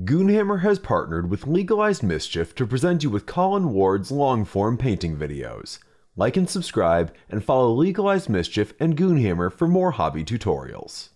Goonhammer has partnered with Legalized Mischief to present you with Colin Ward's long-form painting videos. Like and subscribe, and follow Legalized Mischief and Goonhammer for more hobby tutorials.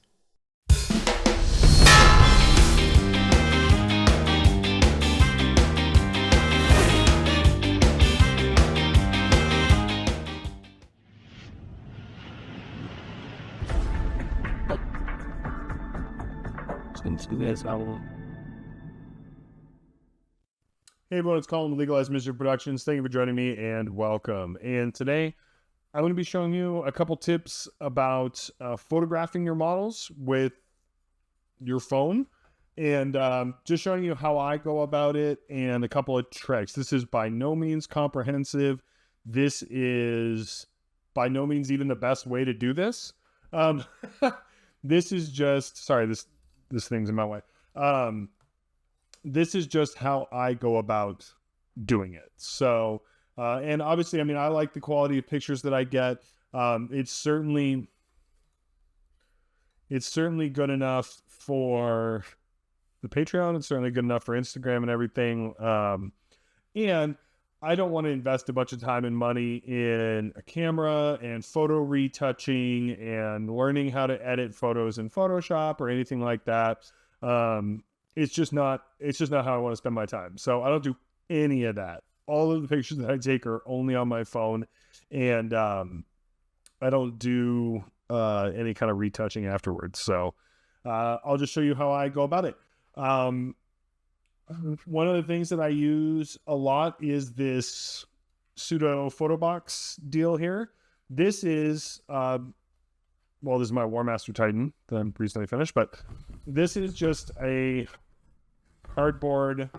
Hey everyone, it's Colin with Legalized Mischief Productions. Thank you for joining me and welcome. And today I'm going to be showing you a couple tips about photographing your models with your phone and just showing you how I go about it and a couple of tricks. This is by no means comprehensive. This is by no means even the best way to do this. This is just, sorry, this thing's in my way. This is just how I go about doing it. So, and obviously, I mean, I like the quality of pictures that I get. It's certainly good enough for the Patreon. It's certainly good enough for Instagram and everything. And I don't want to invest a bunch of time and money in a camera and photo retouching and learning how to edit photos in Photoshop or anything like that. It's just not how I want to spend my time. So I don't do any of that. All of the pictures that I take are only on my phone, and I don't do any kind of retouching afterwards. So I'll just show you how I go about it. One of the things that I use a lot is this pseudo photo box deal here. This is this is my War Master Titan that I'm recently finished, but this is just a cardboard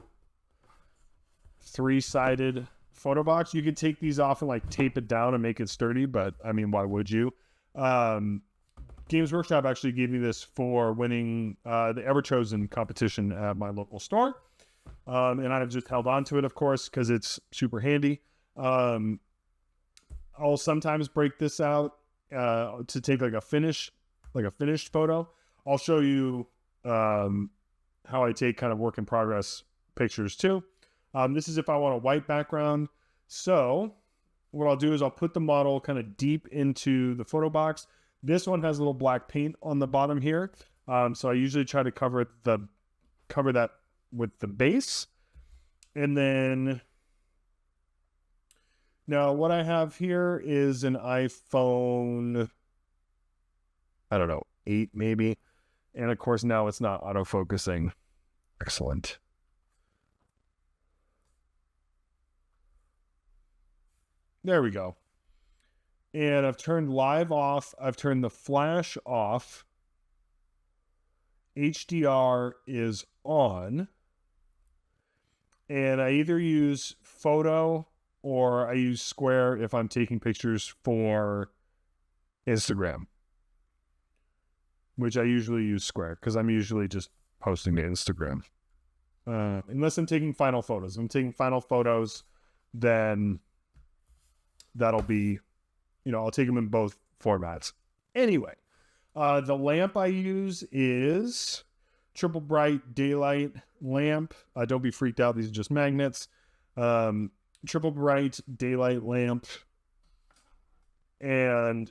three-sided photo box. You could take these off and like tape it down and make it sturdy, but I mean, why would you? Games Workshop actually gave me this for winning the Ever Chosen competition at my local store. And I've just held on to it, of course, because it's super handy. I'll sometimes break this out to take like a finished photo. I'll show you how I take kind of work in progress pictures too. This is if I want a white background. So what I'll do is I'll put the model kind of deep into the photo box. This one has a little black paint on the bottom here. So I usually try to cover that with the base. And then now what I have here is an iPhone, I don't know, 8 maybe. And of course now it's not autofocusing. Excellent. There we go. And I've turned live off. I've turned the flash off. HDR is on. And I either use photo or I use square if I'm taking pictures for Instagram, which I usually use square because I'm usually just posting to Instagram. Unless I'm taking final photos. If I'm taking final photos, then that'll be, I'll take them in both formats. Anyway, the lamp I use is triple bright daylight lamp. Don't be freaked out. These are just magnets. Triple bright daylight lamp. And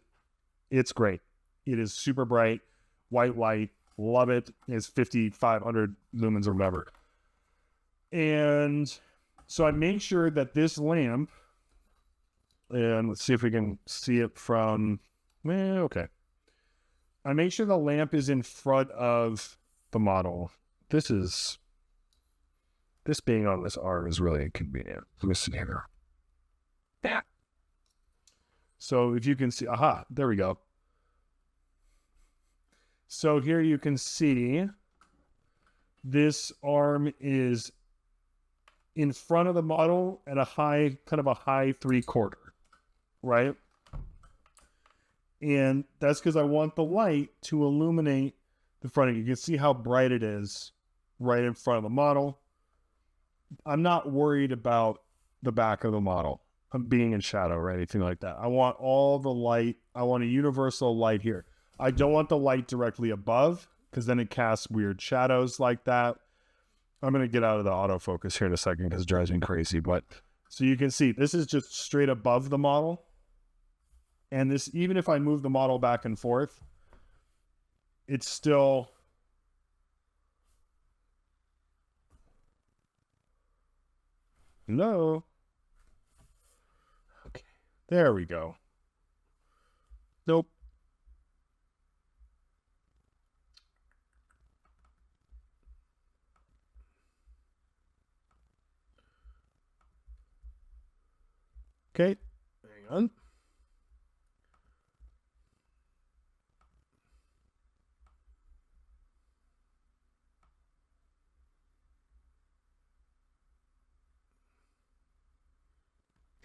it's great. It is super bright. White light. Love it. It's 5,500 lumens or whatever. And so I make sure that this lamp, and let's see if we can see it from, okay. I make sure the lamp is in front of the model. This being on this arm is really inconvenient. Let me see here. Yeah. So if you can see, there we go. So here you can see this arm is in front of the model at a high 3/4, right? And that's because I want the light to illuminate the front of it. You can see how bright it is right in front of the model. I'm not worried about the back of the model being in shadow or anything like that. I want all the light. I want a universal light here. I don't want the light directly above because then it casts weird shadows like that. I'm going to get out of the autofocus here in a second because it drives me crazy. But so you can see this is just straight above the model. And this, even if I move the model back and forth, it's still... Hello? Okay, there we go. Nope. Okay, hang on.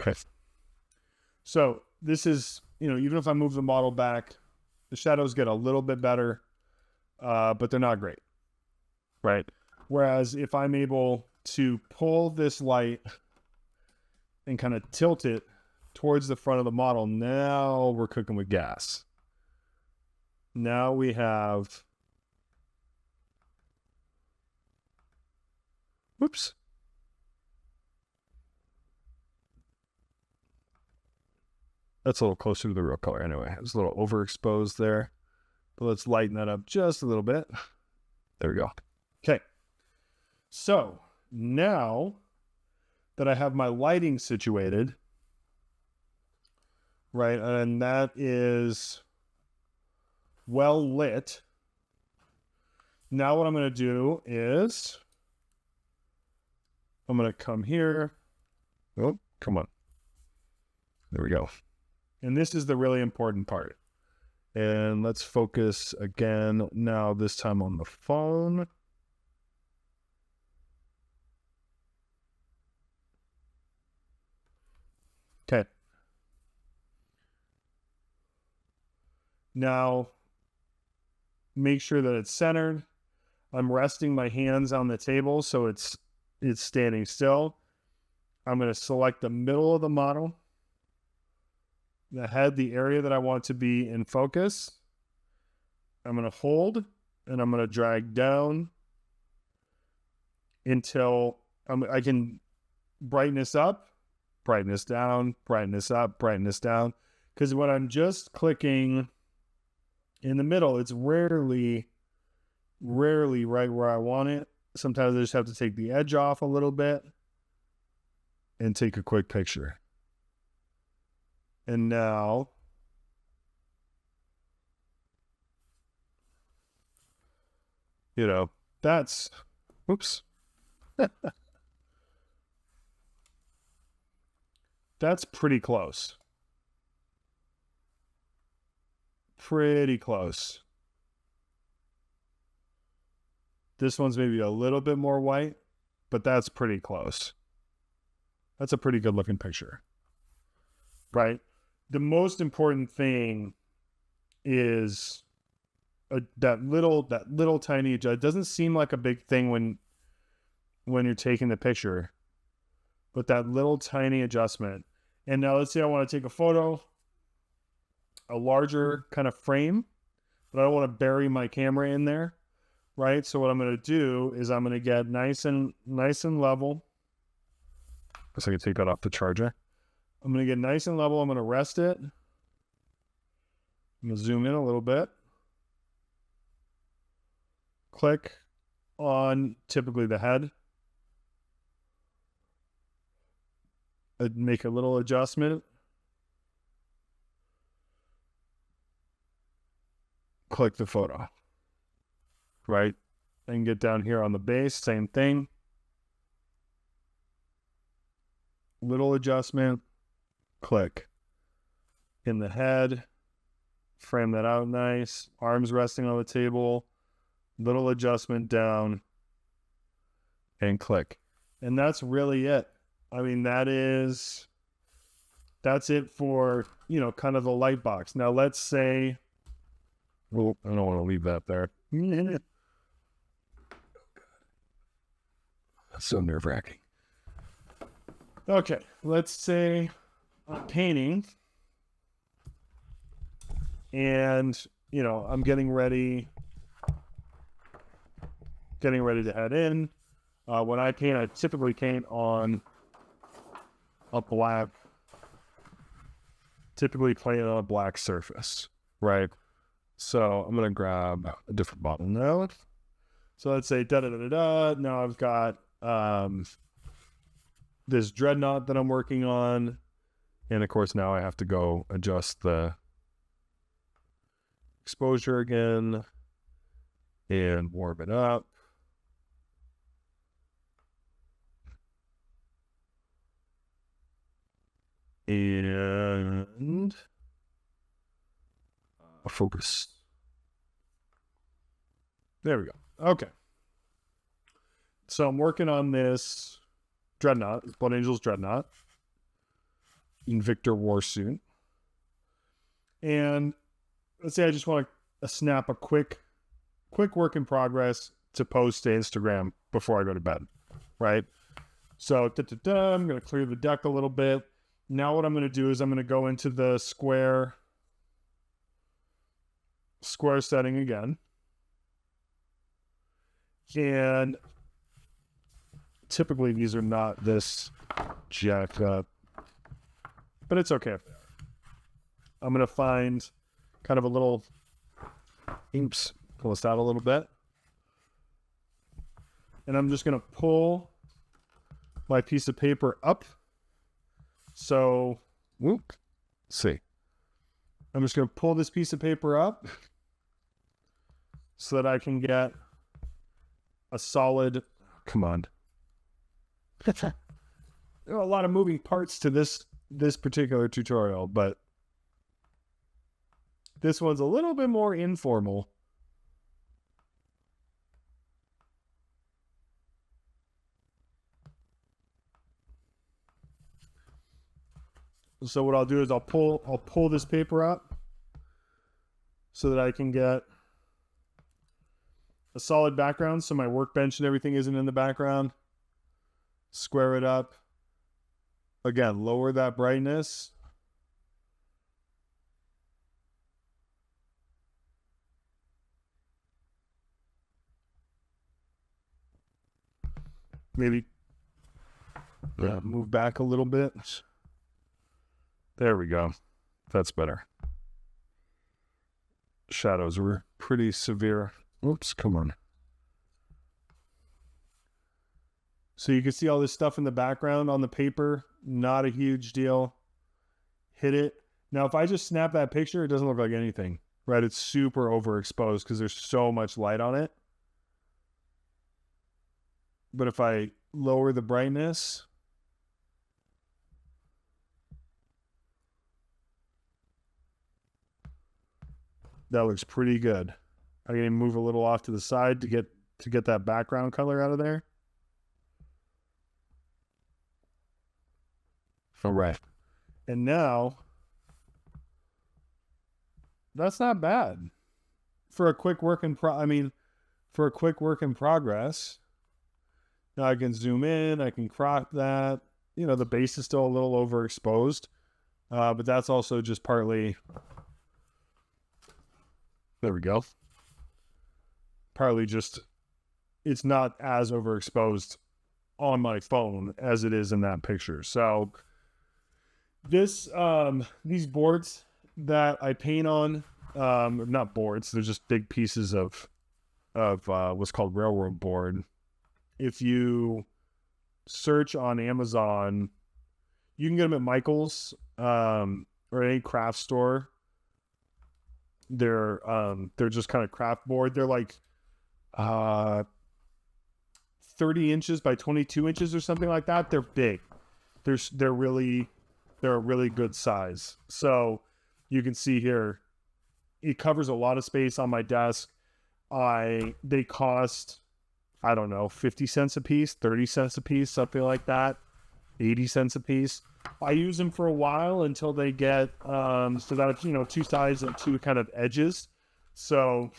Okay. So this is, even if I move the model back, the shadows get a little bit better, but they're not great, right? Whereas if I'm able to pull this light and kind of tilt it towards the front of the model, now we're cooking with gas. Now we have... Whoops. That's a little closer to the real color anyway. It's a little overexposed there. But let's lighten that up just a little bit. There we go. Okay. So now that I have my lighting situated, right, and that is well lit, now what I'm going to do is I'm going to come here. Oh, come on. There we go. And this is the really important part. And let's focus again now, this time on the phone. Okay. Now, make sure that it's centered. I'm resting my hands on the table so it's standing still. I'm going to select the middle of the model, the head, the area that I want to be in focus. I'm going to hold and I'm going to drag down until I can brightness up, brightness down, brightness up, brightness down. Because when I'm just clicking in the middle, it's rarely right where I want it. Sometimes I just have to take the edge off a little bit and take a quick picture. And now, that's, whoops. That's pretty close. Pretty close. This one's maybe a little bit more white, but that's pretty close. That's a pretty good looking picture, right? The most important thing is that little tiny adjustment. It doesn't seem like a big thing when you're taking the picture, but that little tiny adjustment. And now let's say I want to take a photo, a larger kind of frame, but I don't want to bury my camera in there, right? So what I'm going to do is I'm going to get nice and level. Guess I can take that off the charger. I'm going to get nice and level. I'm going to rest it. I'm going to zoom in a little bit. Click on typically the head. I'd make a little adjustment. Click the photo. Right? And get down here on the base, same thing. Little adjustment. Click. In the head. Frame that out nice. Arms resting on the table. Little adjustment down. And click. And that's really it. I mean, that's it for, kind of the light box. Now let's say, well, I don't want to leave that there. That's so nerve-wracking. Okay, let's say I'm painting and, I'm getting ready to head in. When I paint, I typically paint on a black surface, right? So I'm going to grab a different bottle now. So let's say da-da-da-da-da. Now I've got this dreadnought that I'm working on. And of course, now I have to go adjust the exposure again and warm it up. And focus. There we go. Okay. So I'm working on this dreadnought, Blood Angel's dreadnought, Invictor Warsuit. And let's say I just want to snap a quick work in progress to post to Instagram before I go to bed, right? So I'm going to clear the deck a little bit. Now what I'm going to do is I'm going to go into the square setting again. And typically these are not this jacked up, but it's okay if they are. I'm going to find kind of a little, pull this out a little bit. And I'm just going to pull my piece of paper up. So, see. I'm just going to pull this piece of paper up so that I can get a solid, come on. There are a lot of moving parts to this particular tutorial, but this one's a little bit more informal. So what I'll do is I'll pull this paper up so that I can get a solid background, so my workbench and everything isn't in the background. Square it up. Again, lower that brightness. Maybe move back a little bit. There we go. That's better. Shadows were pretty severe. Oops, come on. So you can see all this stuff in the background on the paper. Not a huge deal. Hit it. Now, if I just snap that picture, it doesn't look like anything, right? It's super overexposed because there's so much light on it. But if I lower the brightness, that looks pretty good. I can move a little off to the side to get that background color out of there. All right. And now, that's not bad for a quick work in progress. Now I can zoom in, I can crop that. You know, the base is still a little overexposed, but that's also just partly, there we go. Partly just, it's not as overexposed on my phone as it is in that picture. So these boards that I paint on, not boards, they're just big pieces of what's called railroad board. If you search on Amazon, you can get them at Michael's or any craft store. They're just kind of craft board. They're like 30 inches by 22 inches or something like that. They're big. They're a really good size. So you can see here, it covers a lot of space on my desk. They cost, I don't know, 50 cents a piece, 30 cents a piece, something like that, 80 cents a piece. I use them for a while until they get, so that, two sides and two kind of edges. So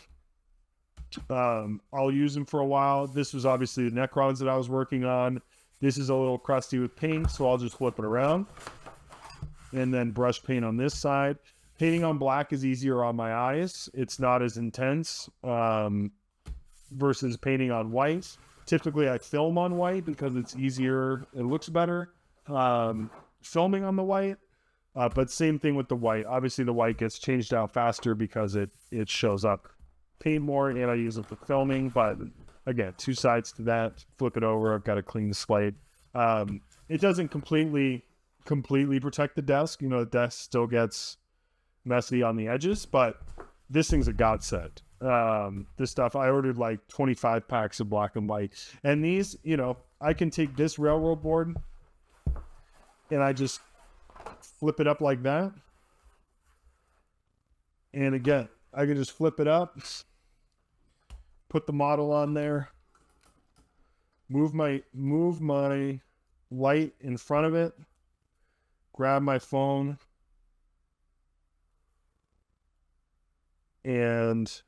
I'll use them for a while. This was obviously the Necrons that I was working on. This is a little crusty with paint, so I'll just flip it around and then brush paint on this side. Painting on black is easier on my eyes. It's not as intense versus painting on white. Typically I film on white because it's easier. It looks better filming on the white. But same thing with the white. Obviously the white gets changed out faster because it shows up paint more, and I use it for filming. But again, two sides to that. Flip it over. I've got a clean slate. It doesn't completely protect the desk. You know, the desk still gets messy on the edges, but this thing's a godsend. This stuff, I ordered like 25 packs of black and white, and these, you know, I can take this railroad board and I just flip it up like that. And again, I can just flip it up, put the model on there, move my light in front of it, grab my phone, and,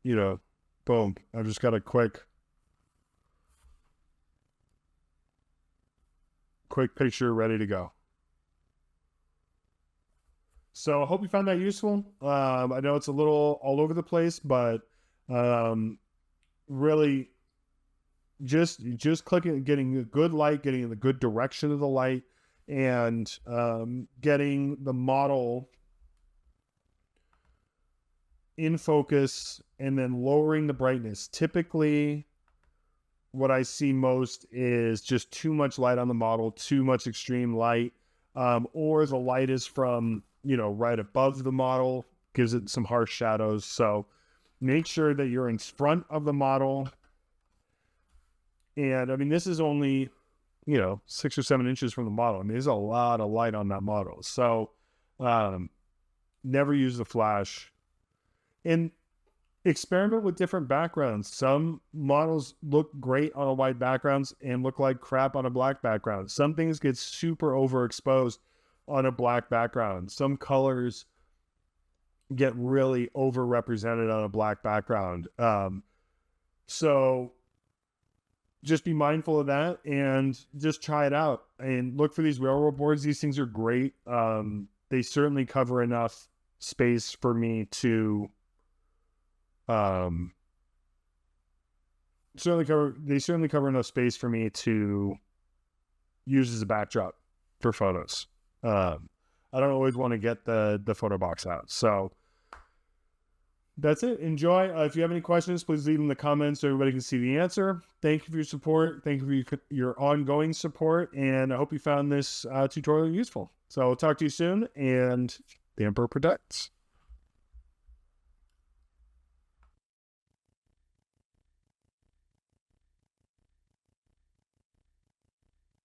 you know, boom. I've just got a quick picture ready to go. So I hope you found that useful. I know it's a little all over the place, but really just clicking, getting a good light, getting in the good direction of the light, and getting the model in focus, and then lowering the brightness. Typically, what I see most is just too much light on the model, too much extreme light, or the light is from, you know, right above the model, gives it some harsh shadows. So make sure that you're in front of the model. And I mean, this is only, you know, 6 or 7 inches from the model. I mean, there's a lot of light on that model. So never use the flash. And experiment with different backgrounds. Some models look great on a white backgrounds and look like crap on a black background. Some things get super overexposed on a black background. Some colors get really overrepresented on a black background. So just be mindful of that and just try it out and look for these railroad boards. These things are great. They certainly cover enough space for me to certainly cover enough space for me to use as a backdrop for photos. I don't always want to get the photo box out. So that's it. Enjoy. If you have any questions, please leave them in the comments so everybody can see the answer. Thank you for your support. Thank you for your ongoing support. And I hope you found this tutorial useful. So I'll talk to you soon, and the Emperor protects.